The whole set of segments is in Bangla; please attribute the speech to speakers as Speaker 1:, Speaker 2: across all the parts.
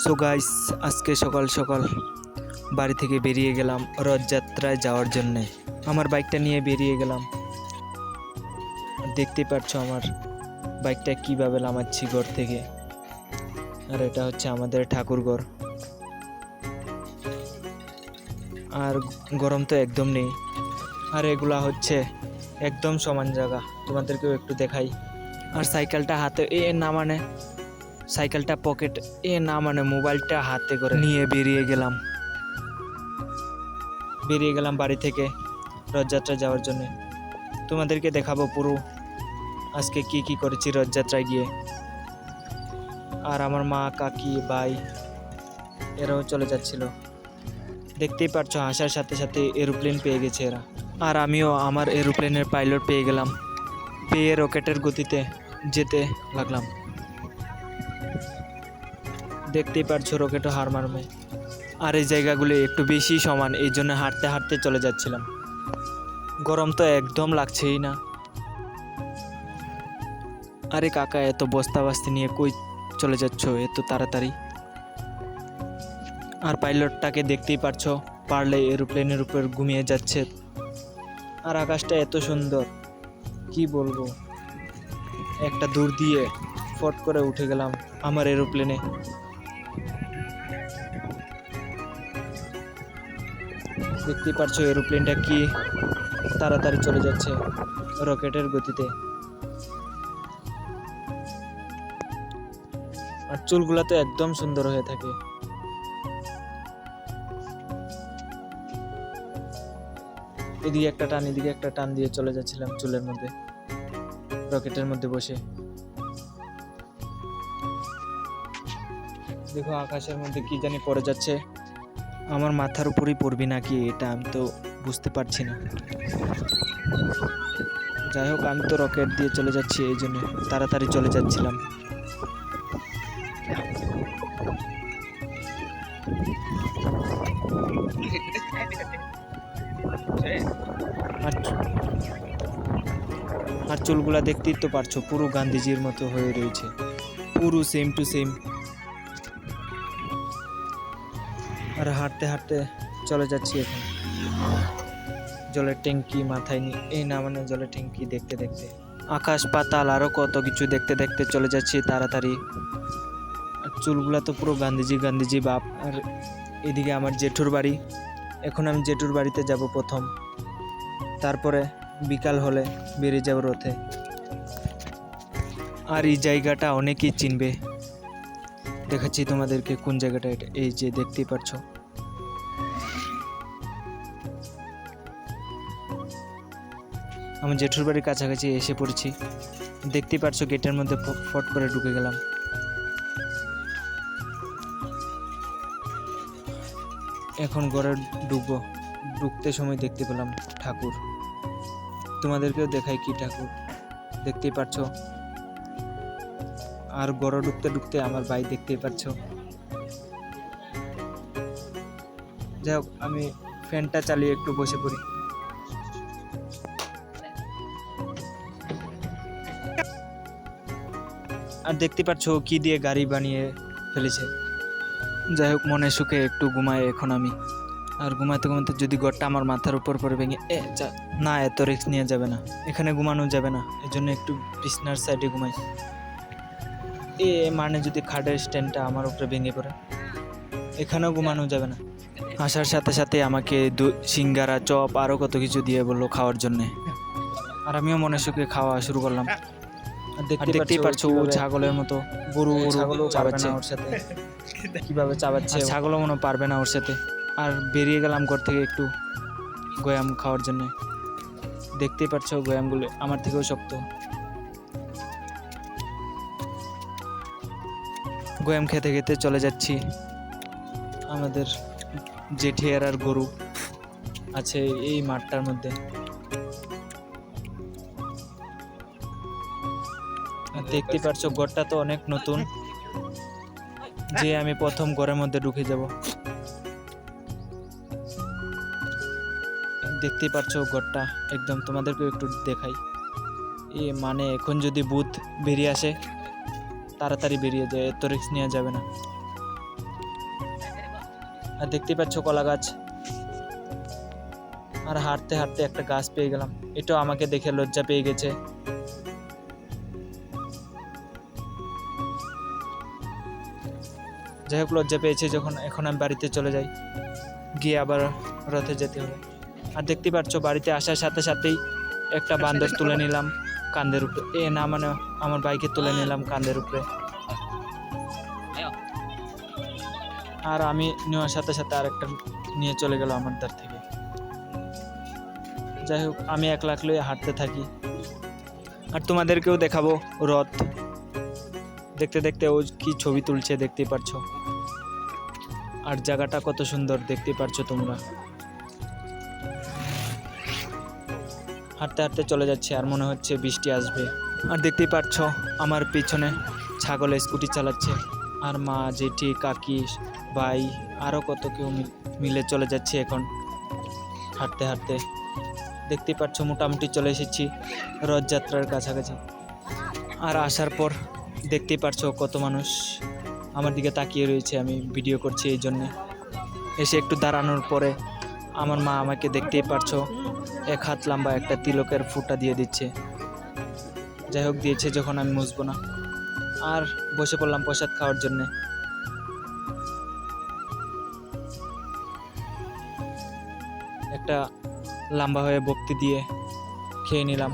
Speaker 1: সো গাইস, আজকে সকাল সকাল বাড়ি থেকে বেরিয়ে গেলাম রথযাত্রায় যাওয়ার জন্যে। আমার বাইকটা নিয়ে বেরিয়ে গেলাম। দেখতে পাচ্ছ আমার বাইকটা কিভাবে নামাচ্ছি ঘর থেকে। আর এটা হচ্ছে আমাদের ঠাকুরঘর। আর গরম তো একদম নেই। আর এগুলা হচ্ছে একদম সমান জায়গা, তোমাদেরকেও একটু দেখাই। আর সাইকেলটা হাতে না মানে সাইকেলটা পকেট না মানে মোবাইলটা হাতে করে নিয়ে বেরিয়ে গেলাম বাড়ি থেকে রথযাত্রা যাওয়ার জন্য। তোমাদেরকে দেখাবো পুরো আজকে কি কি করেছি রথযাত্রায় গিয়ে। আর আমার মা, কাকি, ভাই এরাও চলে যাচ্ছিল। দেখতেই পারছো, আসার সাথে সাথে এরোপ্লেন পেয়ে গেছে এরা। আর আমিও আমার এরোপ্লেনের পাইলট পেয়ে গেলাম। পেয়ে রকেটের গতিতে যেতে লাগলাম। দেখতেই পারছো রকেটও হার মারবে। আর এই জায়গাগুলো একটু বেশি সমান, এই জন্য হাঁটতে হাঁটতে চলে যাচ্ছিলাম। গরম তো একদম লাগছেই না। আরে কাকা, এত বস্তা বাস্তি নিয়ে কই চলে যাচ্ছ এত তাড়াতাড়ি? আর পাইলটটাকে দেখতেই পারছো, পারলে এরোপ্লেনের উপর ঘুমিয়ে যাচ্ছে। আর আকাশটা এত সুন্দর, কি বলবো। একটা দূর দিয়ে ফট করে উঠে গেলাম আমার এরোপ্লেনে। দেখতেই পারছো এরোপ্লেনটা কি তাড়াতাড়ি চলে যাচ্ছে রকেটের গতিতে। আর চুলগুলা তো একদম সুন্দর হয়ে থাকে। এদিকে একটা টান এদিকে একটা টান দিয়ে চলে যাচ্ছিলাম চুলের মধ্যে, রকেটের মধ্যে বসে। দেখো আকাশের মধ্যে কি জানি পড়ে যাচ্ছে, আমার মাথার উপরই পড়বি নাকি এটা আমি তো বুঝতে পারছি না। যাই হোক, আমি তো রকেট দিয়ে চলে যাচ্ছি, এই জন্য তাড়াতাড়ি চলে যাচ্ছিলাম। আর চুলগুলা দেখতেই তো পারছো, পুরো গান্ধীজির মতো হয়ে রয়েছে, পুরো সেম টু সেম। আর হাঁটতে হাঁটতে চলে যাচ্ছি এখন জলের ট্যাঙ্কি মাথায় নিয়ে, না মানে জলের ট্যাঙ্কি দেখতে দেখতে, আকাশ পাতাল আরও কত কিছু দেখতে দেখতে চলে যাচ্ছি তাড়াতাড়ি। আর চুলগুলা তো পুরো গান্ধীজি বাপ। আর এদিকে আমার জেঠুর বাড়ি। এখন আমি জেঠুর বাড়িতে যাব প্রথম, তারপরে বিকাল হলে বেরিয়ে যাব রথে। আর এই জায়গাটা অনেকেই চিনবে, দেখাচ্ছি তোমাদেরকে কোন জায়গাটা এটা। এই যে দেখতেই পাচ্ছ, আমি জেঠুর বাড়ির কাছাকাছি এসে পড়েছি। দেখতেই পাচ্ছ গেটের মধ্যে ফট করে ঢুকে গেলাম। এখন ঘরে ঢুকবো। ঢুকতে সময় দেখতে পেলাম ঠাকুর। তোমাদেরকেও দেখাই কি ঠাকুর, দেখতেই পাচ্ছ। আর ঘরে ঢুকতে ঢুকতে আমার ভাই দেখতেই পাচ্ছ। যাই হোক, আমি ফ্যানটা চালিয়ে একটু বসে পড়ি। আর দেখতে পাচ্ছ কি দিয়ে গাড়ি বানিয়ে ফেলেছে। যাই হোক, মনে সুখে একটু ঘুমাই এখন আমি। আর ঘুমাতে ঘুমাতে যদি ঘরটা আমার মাথার উপর পরে ভেঙে না, এত রিস্ক নিয়ে যাবে না, এখানে ঘুমানো যাবে না, এই জন্য একটু বিছনার সাইডে ঘুমাই। মানে যদি খাটের স্ট্যান্ডটা আমার উপরে ভেঙে পড়ে, এখানেও ঘুমানো যাবে না। আসার সাথে সাথে আমাকে সিঙ্গারা, চপ আরও কত কিছু দিয়ে বললো খাওয়ার জন্যে। আর আমিও মনে সুখে খাওয়া শুরু করলাম। আর দেখতেই পারছো ও ছাগলের মতো গরু চাবাচ্ছে ওর সাথে, কিভাবে চাবাচ্ছে। ছাগলও মনে পারবে না ওর সাথে। আর বেরিয়ে গেলাম ঘর থেকে একটু গয়াম খাওয়ার জন্য। দেখতেই পাচ্ছ গয়ামগুলো আমার থেকেও শক্ত। গয়াম খেতে খেতে চলে যাচ্ছি। আমাদের জেঠিয়ার আর গরু আছে এই মাঠটার মধ্যে। দেখতে পাচ্ছ ঘরটা তো অনেক নতুন, যে আমি প্রথম ঘরের মধ্যে ঢুকে যাব। দেখতেই পাচ্ছ ঘরটা একদম, তোমাদেরকে একটু দেখাই। মানে এখন যদি ভূত বেরিয়ে আসে তাড়াতাড়ি বেরিয়ে যায়, এত রিস্ক নেওয়া যাবে না। আর দেখতে পাচ্ছ কলা গাছ। আর হাঁটতে হাঁটতে একটা গাছ পেয়ে গেলাম, এটাও আমাকে দেখে লজ্জা পেয়ে গেছে। যাই হোক, লজ্জা পেয়েছে যখন, এখন আমি বাড়িতে চলে যাই, গিয়ে আবার রথে যেতে হবে। আর দেখতে পাচ্ছ বাড়িতে আসার সাথে সাথেই একটা বান্দর তুলে নিলাম কাঁধের উপরে, না মানে আমার বাইকে তুলে নিলাম কাঁধের উপরে। আর আমি নেওয়ার সাথে সাথে আরেকটা নিয়ে চলে গেল আমার দ্বার থেকে। যাই হোক, আমি 1 লাখ লয়ে হাঁটতে থাকি। আর তোমাদেরকেও দেখাবো রথ। দেখতে দেখতে ও কি ছবি তুলছে দেখতে পাচ্ছ। আর জায়গাটা কত সুন্দর দেখতে পাচ্ছ তোমরা। হাঁটতে হাঁটতে চলে যাচ্ছে, আর মনে হচ্ছে বৃষ্টি আসবে। আর দেখতেই পাচ্ছ আমার পিছনে ছাগল স্কুটি চালাচ্ছে। আর মা, জেঠি, কাকি, ভাই আরও কত কেউ মিলে চলে যাচ্ছে এখন হাঁটতে হাঁটতে। দেখতেই পাচ্ছ মোটামুটি চলে এসেছি রথযাত্রার কাছাকাছি। আর আসার পর দেখতেই পাচ্ছ কত মানুষ আমার দিকে তাকিয়ে রয়েছে, আমি ভিডিও করছি এই জন্যে। এসে একটু দাঁড়ানোর পরে আমার মা আমাকে দেখতেই পাচ্ছ 1 হাত লম্বা একটা তিলকের ফুটা দিয়ে দিচ্ছে। যাই হোক, দিয়েছে যখন আমি মুছবো না। আর বসে পড়লাম প্রসাদ খাওয়ার জন্যে। একটা লম্বা হয়ে ভক্তি দিয়ে খেয়ে নিলাম।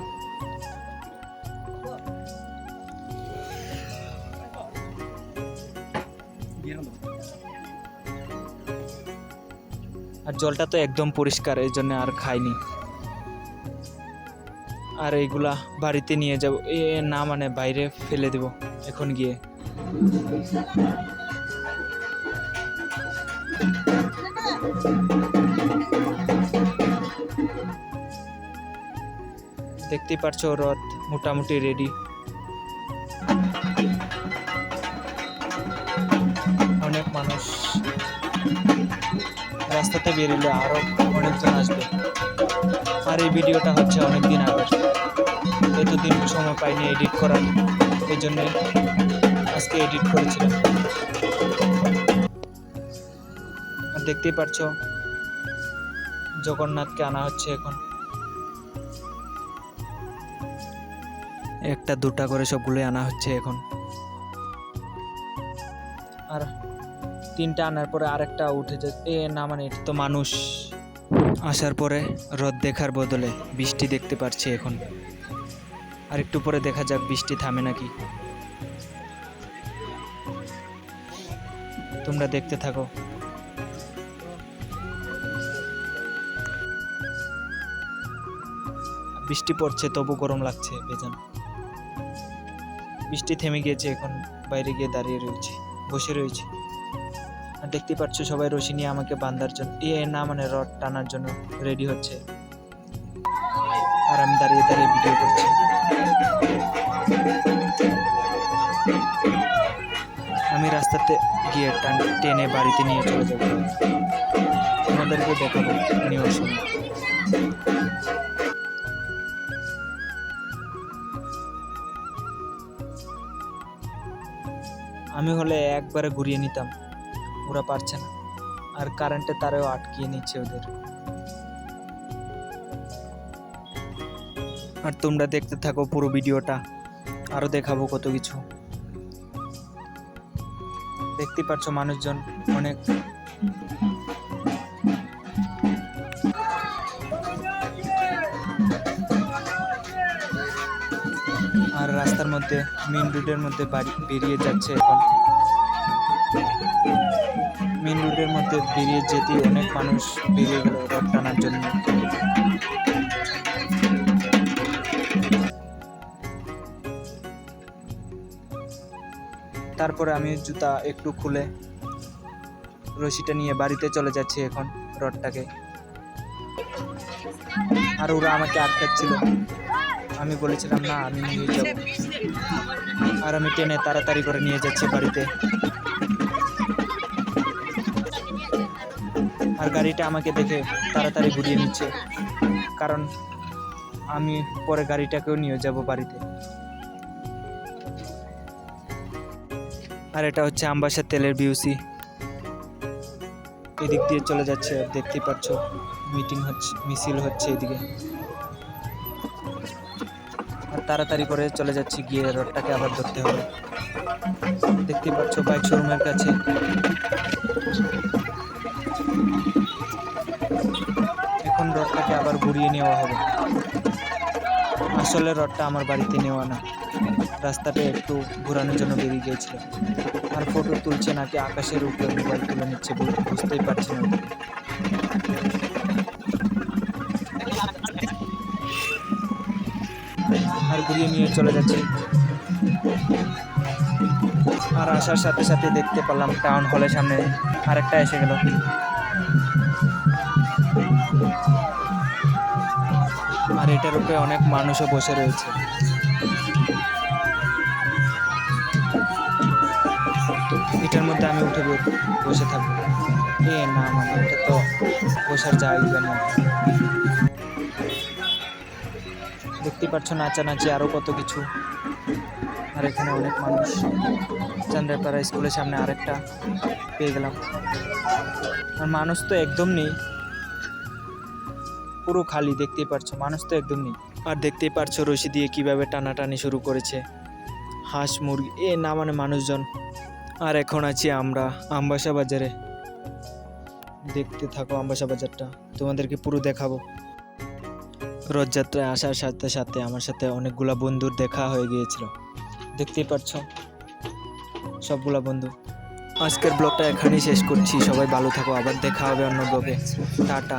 Speaker 1: আর জলটা তো একদম পরিষ্কার, এই জন্য আর খাইনি। আর এইগুলা বাড়িতে নিয়ে যাব, না মানে বাইরে ফেলে দেব এখন গিয়ে। দেখতেই পাচ্ছ রথ মোটামুটি রেডি। অনেক মানুষ রাস্তাতে বেরিয়ে, আরো অনেকজন আসবে। আর এই ভিডিওটা হচ্ছে অনেকদিন আগের, এতদিন সময় পাইনি এডিট করার, এই জন্য আজকে এডিট করেছিলাম। আর দেখতেই পাচ্ছ জগন্নাথকে আনা হচ্ছে এখন। 1টা 2টা করে সবগুলোই আনা হচ্ছে এখন। আর 3টা আনার পরে আরেকটা উঠে যাচ্ছে, না মানে এটা তো মানুষ। আসার পরে রথ দেখার বদলে বৃষ্টি দেখতে পাচ্ছি এখন। আর একটু পরে দেখা যাক বৃষ্টি থামে নাকি। তোমরা দেখতে থাকো। বৃষ্টি পড়ছে তবু গরম লাগছে বেজান। বৃষ্টি থেমে গিয়েছে, এখন বাইরে গিয়ে দাঁড়িয়ে রয়েছি, বসে রয়েছি। আর দেখতে পাচ্ছ সবাই রশি নিয়ে আমাকে বাঁধার জন্য, না মানে রড টানার জন্য রেডি হচ্ছে। আর আমি দাঁড়িয়ে দাঁড়িয়ে ভিডিও করছি। আমি রাস্তাতে গিয়ে টেনে বাড়িতে নিয়ে চলে যাব, তোমাদেরকে দেখাবো নেওয়ার সময়। আমি হলে একবারে ঘুরিয়ে নিতাম, ওরা পারছে না। আর কারেন্টের তারেও আটকিয়ে নিচ্ছে ওদের। আর তোমরা দেখতে থাকো পুরো ভিডিওটা, আরো দেখাবো কত কিছু। দেখতে পাচ্ছ মানুষজন অনেক। আর রাস্তার মধ্যে মেন রোডের মধ্যে বেরিয়ে যাচ্ছে এখন। মেন রোডের মধ্যে বেরিয়ে যেতে অনেক মানুষ বেরিয়ে গেল রথ টানার জন্য। তারপরে আমি জুতা একটু খুলে রশিটা নিয়ে বাড়িতে চলে যাচ্ছি এখন রথটাকে। আর ওরা আমাকে আটকাচ্ছিল, আমি বলেছিলাম না আমি নিয়ে যাব। আর আমি টেনে তাড়াতাড়ি করে নিয়ে যাচ্ছি বাড়িতে। আর গাড়িটা আমাকে দেখে তাড়াতাড়ি ঘুরিয়ে নিচ্ছে, কারণ আমি পরে গাড়িটাকেও নিয়ে যাব বাড়িতে। আর এটা হচ্ছে আমবাসা তেলের বিউসি। এদিক দিয়ে চলে যাচ্ছে, দেখতেই পাচ্ছ মিটিং হচ্ছে, মিছিল হচ্ছে এদিকে। আর তাড়াতাড়ি করে চলে যাচ্ছি, গিয়ে রডটাকে আবার ধরতে হবে। দেখতেই পাচ্ছ বাইক শোরুমের কাছে। এখন রডটাকে আবার ঘুরিয়ে নেওয়া হবে। আসলে রডটা আমার বাড়িতে নেওয়া না, রাস্তাটা একটু ঘোরানোর জন্য বেরিয়ে গিয়েছিল। আর ফটো তুলছে নাকি আকাশের উপরে মোবাইল তুলে নিচ্ছে, বুঝতেই পারছি না। আর ঘুরিয়ে নিয়ে চলে যাচ্ছি। আর আসার সাথে সাথে দেখতে পেলাম টাউন হলের সামনে আরেকটা এসে গেল। আর এটার উপরে অনেক মানুষও বসে রয়েছে। এটার মধ্যে আমি উঠে বসে থাকবো? না, মানে এটা তো বসার জায়গা না। দেখতেই পাচ্ছ নাচানাচি আরো কত কিছু। আর এখানে অনেক মানুষ। চান্দ্রাপাড়া স্কুলের সামনে আরেকটা পেয়ে গেলাম। আর মানুষ তো একদম নেই, পুরো খালি। দেখতেই পাচ্ছ মানুষ তো একদম নেই। আর দেখতেই পাচ্ছ রশি দিয়ে কিভাবে টানাটানি শুরু করেছে হাঁস মুরগি, না মানে মানুষজন। আর এখন আছি আমরা আমবাসা বাজারে। দেখতে থাকো আমবাসা বাজারটা, তোমাদেরকে পুরো দেখাবো। রথযাত্রায় আসার সাথে সাথে আমার সাথে অনেকগুলা বন্ধুর দেখা হয়ে গিয়েছিল, দেখতেই পাচ্ছ সবগুলা বন্ধু। আজকের ব্লগটা এখানেই শেষ করছি। সবাই ভালো থাকো, আবার দেখা হবে অন্য ব্লগে। টাটা।